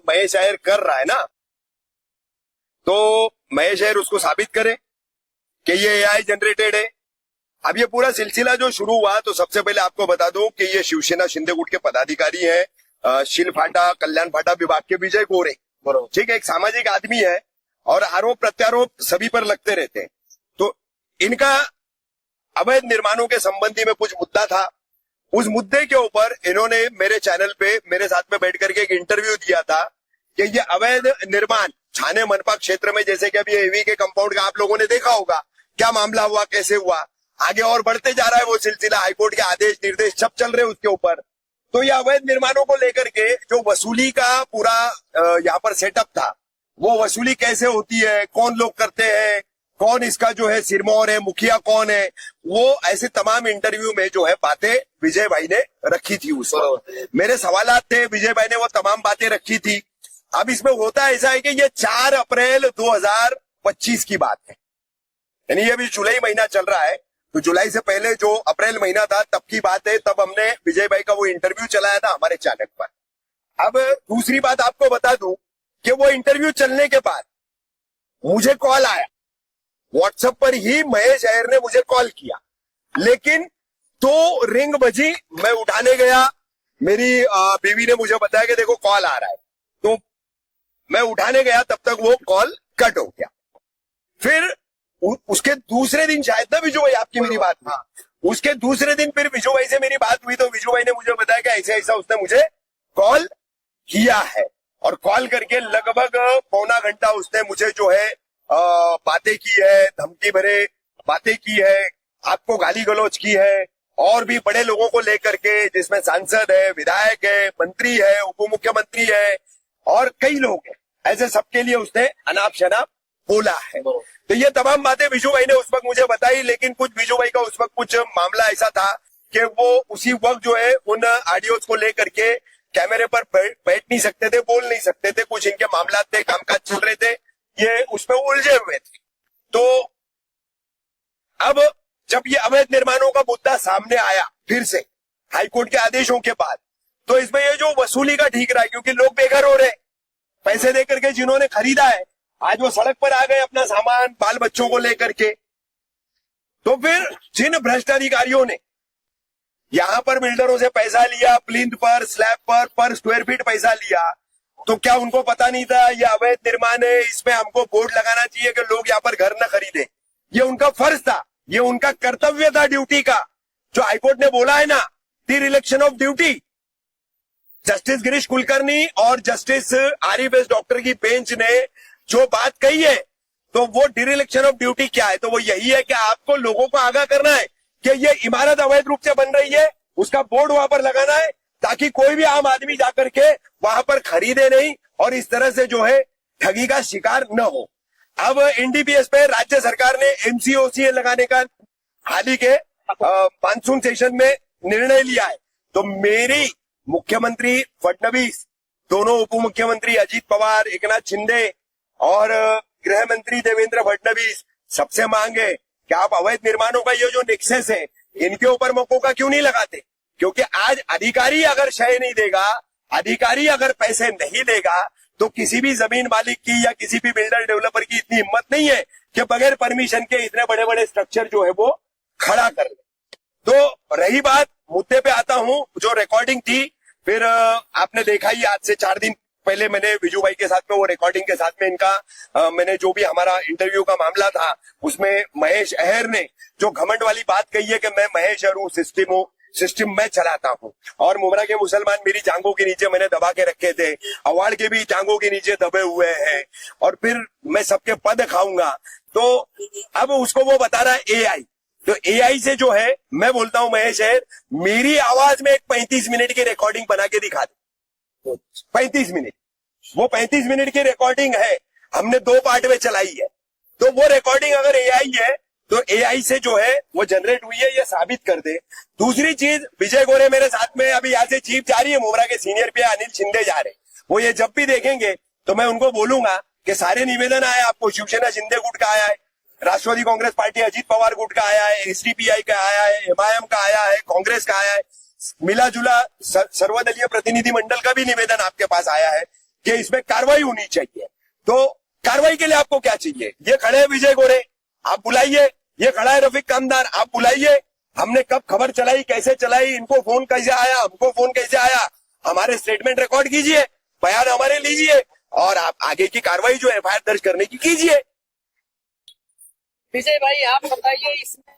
महेश अय्यर कर रहा है ना, तो महेश अय्यर उसको साबित करे कि ये एआई जनरेटेड है। अब ये पूरा सिलसिला जो शुरू हुआ, तो सबसे पहले आपको बता दूं कि ये शिवसेना शिंदे गुट के पदाधिकारी हैं, शिलफाटा कल्याण फाटा विभाग के विजय गोरे, ठीक है, एक सामाजिक आदमी है और आरोप प्रत्यारोप सभी पर लगते रहते हैं। तो इनका अवैध निर्माणों के संबंधी में कुछ मुद्दा था, उस मुद्दे के ऊपर इन्होंने मेरे चैनल पे मेरे साथ में बैठ करके एक इंटरव्यू दिया था कि ये अवैध निर्माण छाने मनपा क्षेत्र में, जैसे कि अभी एवी के कंपाउंड का आप लोगों ने देखा होगा, क्या मामला हुआ, कैसे हुआ, आगे और बढ़ते जा रहा है वो सिलसिला, हाईकोर्ट के आदेश निर्देश सब चल रहे हैं उसके ऊपर। तो ये अवैध निर्माणों को लेकर के जो वसूली का पूरा यहाँ पर सेटअप था, वो वसूली कैसे होती है, कौन लोग करते हैं, कौन इसका जो है सिरमौर है, मुखिया कौन है, वो ऐसे तमाम इंटरव्यू में जो है बातें विजय भाई ने रखी थी। उस मेरे सवालात थे, विजय भाई ने वो तमाम बातें रखी थी। अब इसमें होता ऐसा है कि ये 4 अप्रैल 2025 की बात है, यानी ये अभी जुलाई महीना चल रहा है, तो जुलाई से पहले जो अप्रैल महीना था तब की बात है, तब हमने विजय भाई का वो इंटरव्यू चलाया था हमारे चैनल पर। अब दूसरी बात आपको बता दूं कि वो इंटरव्यू चलने के बाद मुझे कॉल आया, व्हाट्सएप पर ही महेश अय्यर ने मुझे कॉल किया, लेकिन तो रिंग बजी, मैं उठाने गया, मेरी बीवी ने मुझे बताया कि देखो कॉल आ रहा है, तो मैं उठाने गया, तब तक वो कॉल कट हो गया। फिर उसके दूसरे दिन शायद ना विजू भाई आपकी मेरी बात हुई, उसके दूसरे दिन फिर विजू भाई से मेरी बात हुई, तो विजू भाई ने मुझे बताया कि ऐसा ऐसा उसने मुझे कॉल किया है, और कॉल करके लगभग पौना घंटा उसने मुझे जो है बातें की है, धमकी भरे बातें की है, आपको गाली गलौज की है, और भी बड़े लोगों को लेकर के, जिसमें सांसद है, विधायक है, मंत्री है, उप मुख्यमंत्री है और कई लोग हैं, ऐसे सबके लिए उसने अनाप शनाप बोला है। तो ये तमाम बातें विजू भाई ने उस वक्त मुझे बताई, लेकिन कुछ विजू भाई का उस वक्त कुछ मामला ऐसा था कि वो उसी वक्त जो है उन ऑडियोज को लेकर के कैमरे पर बैठ नहीं सकते थे, बोल नहीं सकते थे, कुछ इनके मामला थे, कामकाज चल रहे थे, ये उसमें उलझे हुए थे। तो अब जब ये अवैध निर्माणों का मुद्दा सामने आया फिर से हाईकोर्ट के आदेशों के बाद, तो इसमें ये जो वसूली का ठीक रहा है, क्योंकि लोग बेघर हो रहे, पैसे देकर के जिन्होंने खरीदा है, आज वो सड़क पर आ गए अपना सामान बाल बच्चों को लेकर के। तो फिर जिन भ्रष्ट अधिकारियों ने यहां पर बिल्डरों से पैसा लिया, प्लिंथ पर, स्लैब पर स्क्वायर फीट पैसा लिया, तो क्या उनको पता नहीं था ये अवैध निर्माण है, इसमें हमको बोर्ड लगाना चाहिए कि लोग यहाँ पर घर न खरीदे? ये उनका फर्ज था, ये उनका कर्तव्य था ड्यूटी का, जो हाईकोर्ट ने बोला है ना, the relaxation of duty. Justice Girish Kulkarni और जस्टिस आरिफ एस डॉक्टर की बेंच ने जो बात कही है, तो वो डिरेक्शन ऑफ ड्यूटी क्या है? तो वो यही है कि आपको लोगों को आगाह करना है कि ये इमारत अवैध रूप से बन रही है, उसका बोर्ड वहां पर लगाना है, ताकि कोई भी आम आदमी जाकर के वहां पर खरीदे नहीं और इस तरह से जो है ठगी का शिकार न हो। अब एनडीपीएस पे राज्य सरकार ने एमसीओसीए लगाने का हाल ही के मानसून सेशन में निर्णय लिया है। तो मेरी मुख्यमंत्री फडणवीस, दोनों उप मुख्यमंत्री अजीत पवार, एकनाथ शिंदे और गृह मंत्री देवेंद्र फडणवीस, सबसे मांग है कि आप अवैध निर्माणों का ये जो नेक्सस है, इनके ऊपर मकोका क्यों नहीं लगाते? क्योंकि आज अधिकारी अगर शय नहीं देगा, अधिकारी अगर पैसे नहीं देगा, तो किसी भी जमीन मालिक की या किसी भी बिल्डर डेवलपर की इतनी हिम्मत नहीं है कि बगैर परमिशन के इतने बड़े बड़े स्ट्रक्चर जो है वो खड़ा कर ले। तो रही बात, मुद्दे पे आता हूं, जो रिकॉर्डिंग थी, फिर आपने देखा ही, आज से 4 दिन पहले मैंने विजू भाई के साथ में वो रिकॉर्डिंग के साथ में इनका मैंने जो भी हमारा इंटरव्यू का मामला था, उसमें महेश अय्यर ने जो घमंड वाली बात कही है कि मैं महेश अय्यर हूँ, सिस्टम मैं चलाता हूँ, और मुमरा के मुसलमान मेरी जांघों के नीचे मैंने दबा के रखे थे, अवार्ड के भी जांघों के नीचे दबे हुए हैं, और फिर मैं सबके पद खाऊंगा। तो अब उसको वो बता रहा है एआई, तो एआई से जो है मैं बोलता हूं महेश अय्यर, मेरी आवाज में एक 35 मिनट की रिकॉर्डिंग बना के दिखा दे। 35 मिनट, वो 35 मिनट की रिकॉर्डिंग है, हमने 2 पार्ट में चलाई है। तो वो रिकॉर्डिंग अगर एआई है, तो एआई से जो है वो जनरेट हुई है, ये साबित कर दे। दूसरी चीज, विजय गोरे मेरे साथ में अभी यहाँ से चीफ जा रही है, मोमरा के सीनियर पे अनिल शिंदे जा रहे, वो ये जब भी देखेंगे तो मैं उनको बोलूंगा कि सारे निवेदन आए आपको, शिवसेना शिंदे गुट का आया है, राष्ट्रवादी कांग्रेस पार्टी अजीत पवार गुट का आया है, एसडीपीआई का आया है, एमआईएम का आया है, कांग्रेस का आया है, मिला जुला सर्वदलीय प्रतिनिधि मंडल का भी निवेदन आपके पास आया है। कि इसमें कार्रवाई होनी चाहिए। तो कार्रवाई के लिए आपको क्या चाहिए? ये खड़े हैं विजय गोरे, आप बुलाइए। ये खड़ा है रफीक कामदार, आप बुलाइए। हमने कब खबर चलाई, कैसे चलाई, इनको फोन कैसे आया, हमको फोन कैसे आया, हमारे स्टेटमेंट रिकॉर्ड कीजिए, बयान हमारे लीजिए और आप आगे की कार्रवाई जो एफआईआर दर्ज करने की कीजिए। विजय भाई, आप बताइए इसमें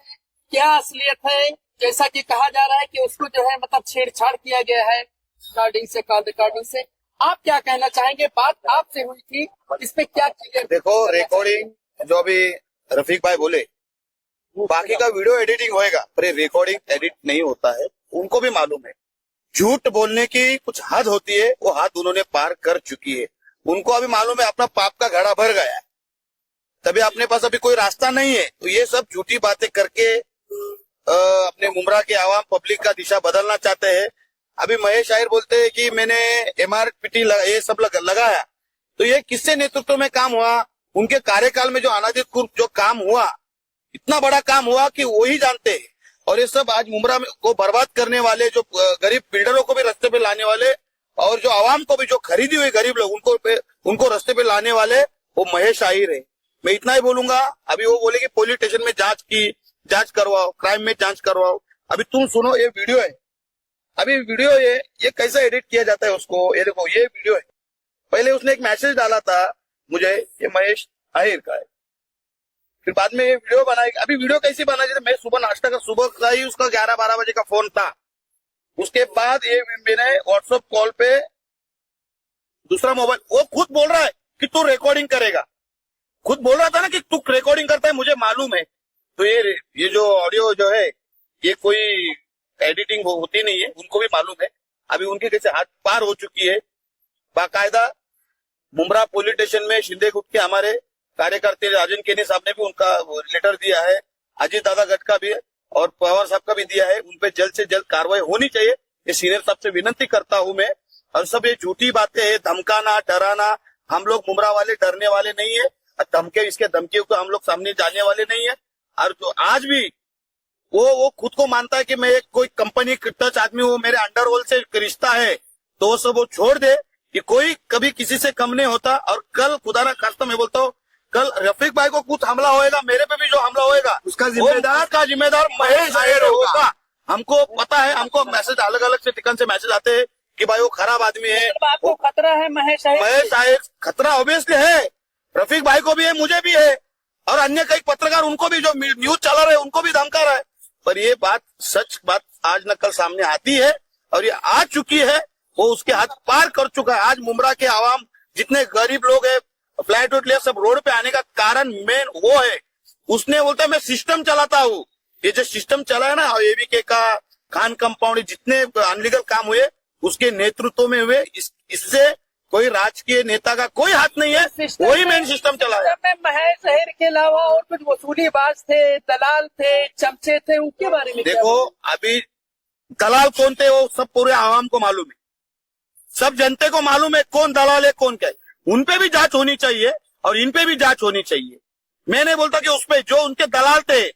क्या असलियत है? जैसा कि कहा जा रहा है कि उसको जो है मतलब छेड़छाड़ किया गया है रिकॉर्डिंग से, कॉल रिकॉर्डिंग से। आप क्या कहना चाहेंगे? बात आपसे हुई थी, इसमें क्या क्लियर? देखो, रिकॉर्डिंग जो अभी रफीक भाई बोले, बाकी का वीडियो एडिटिंग होएगा, पर ये रिकॉर्डिंग एडिट नहीं होता है, उनको भी मालूम है। झूठ बोलने की कुछ हद होती है, वो हद उन्होंने पार कर चुकी है। उनको अभी मालूम है अपना पाप का घड़ा भर गया है, तभी अपने पास अभी कोई रास्ता नहीं है। तो ये सब झूठी बातें करके अपने मुमरा के आवाम पब्लिक का दिशा बदलना चाहते हैं। अभी महेश आहिर बोलते हैं कि मैंने MRPT ये सब लगाया, तो ये किससे नेतृत्व में काम हुआ? उनके कार्यकाल में जो अनाधिकृत जो काम हुआ, इतना बड़ा काम हुआ कि वो ही जानते हैं। और ये सब आज मुमरा को बर्बाद करने वाले, जो गरीब बिल्डरों को भी रास्ते पे लाने वाले और जो आवाम को भी जो खरीदी हुई गरीब लोग उनको रास्ते पे लाने वाले, वो महेश आहिर है। मैं इतना ही बोलूंगा। अभी वो बोले कि पुलिस स्टेशन में जांच करवाओ, क्राइम में जांच करवाओ। अभी तुम सुनो, ये वीडियो है। अभी वीडियो ये कैसे एडिट किया जाता है उसको, ये देखो, ये वीडियो है। पहले उसने एक मैसेज डाला था मुझे, ये महेश आहिर का है। फिर बाद में ये वीडियो बनाई। अभी वीडियो कैसी बनाई? मैं सुबह का ही उसका 11-12 बजे का फोन था। उसके बाद ये मैंने व्हाट्सएप कॉल पे दूसरा मोबाइल, वो खुद बोल रहा है कि तू रिकॉर्डिंग करेगा। खुद बोल रहा था ना कि तू रिकॉर्डिंग करता है, मुझे मालूम है। तो ये जो ऑडियो जो है, ये कोई एडिटिंग होती नहीं है, उनको भी मालूम है। अभी उनके कैसे हाथ पार हो चुकी है। बाकायदा मुमरा पुलिस स्टेशन में शिंदे गुट के हमारे कार्यकर्ता राजन केनी साहब ने भी उनका लेटर दिया है, अजीत दादा गट का भी है और पवार साहब का भी दिया है। उन पे जल्द से जल्द कार्रवाई होनी चाहिए, ये सीनियर साहब से विनती करता हूं मैं। और सब ये झूठी बातें है, धमकाना, डराना, हम लोग मुमरा वाले डरने वाले नहीं है, धमकियों को हम लोग सामने जाने वाले नहीं है। और जो आज भी वो खुद को मानता है कि मैं एक कोई कंपनी टच आदमी हूँ, मेरे अंडरवर्ल्ड से रिश्ता है, तो वो सब वो छोड़ दे कि कोई कभी किसी से कम नहीं होता। और कल खुदा ना खास्ता मैं बोलता हूँ, कल रफीक भाई को कुछ हमला होएगा, मेरे पे भी जो हमला होएगा उसका जिम्मेदार महेश आहिर होगा। हमको पता है, हमको मैसेज अलग अलग से ठिकान से मैसेज आते हैं कि भाई वो खराब आदमी है, आपको खतरा है महेश आहिर। खतरा ऑब्वियसली है, रफीक भाई को भी है, मुझे भी है और अन्य कई पत्रकार उनको भी जो न्यूज चला रहे उनको भी धमका रहा है। पर ये बात सच बात आज न कल सामने आती है और ये आ चुकी है, वो उसके हाथ पार कर चुका है। आज मुमरा के आवाम जितने गरीब लोग है, फ्लैट उठ लिया, सब रोड पे आने का कारण मेन वो है। उसने बोलता है मैं सिस्टम चलाता हूँ। ये जो सिस्टम चला है ना, एबीके का, खान कंपाउंड, जितने अनलीगल काम हुए उसके नेतृत्व में हुए। इससे कोई राजकीय नेता का कोई हाथ नहीं है, वही मेन सिस्टम चला है। महेश आहिर के अलावा और कुछ वसूलीबाज थे, दलाल थे, चमचे थे, उनके बारे में देखो, अभी दलाल कौन थे वो सब पूरे आवाम को मालूम है, सब जनते को मालूम है कौन दलाल है कौन क्या है। उन पे भी जांच होनी चाहिए और इन पे भी जांच होनी चाहिए। मैं नहीं बोलता कि उस पे जो उनके दलाल थे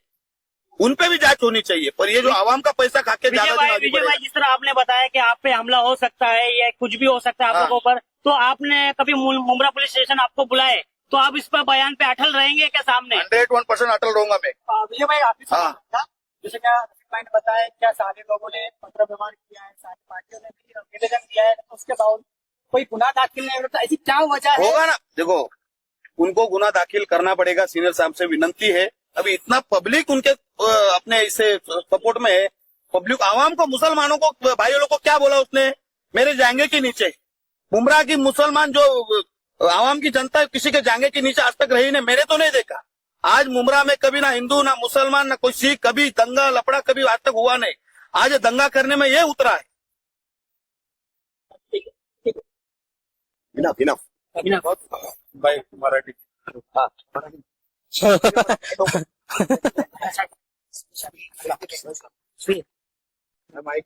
उन पे भी जांच होनी चाहिए, पर ये जो आवाम का पैसा खा के विजय भाई, जिस तरह आपने बताया कि आप पे हमला हो सकता है या कुछ भी हो सकता है आप लोगों पर, तो आपने कभी मुमरा पुलिस स्टेशन आपको बुलाए तो आप इस पर बयान पे अटल रहेंगे क्या सामने? 101% अटल रहूंगा मैं। विजय भाई, आप जैसे क्या रफीक भाई ने बताया, क्या सारे लोगों ने पत्र व्यवहार किया है, सारी पार्टियों ने भी निवेदन दिया है, तो उसके बाद कोई गुनाह दाखिल नहीं होता, ऐसी क्या वजह है? होगा ना, देखो उनको गुनाह दाखिल करना पड़ेगा। सीनियर साहब से विनंती है। अभी इतना पब्लिक उनके अपने इससे सपोर्ट में है, पब्लिक आवाम को, मुसलमानों को, भाइयों लोग को क्या बोला उसने, मेरे जांघे के नीचे। मुमरा की मुसलमान जो आवाम की जनता है, किसी के जांघे के नीचे आज तक रही नहीं, मैंने तो नहीं देखा। आज मुमरा में कभी ना हिंदू ना मुसलमान ना कोई सिख, कभी दंगा लपड़ा कभी आज तक हुआ नहीं। आज दंगा करने में ये उतरा है। भाई मराठी माइक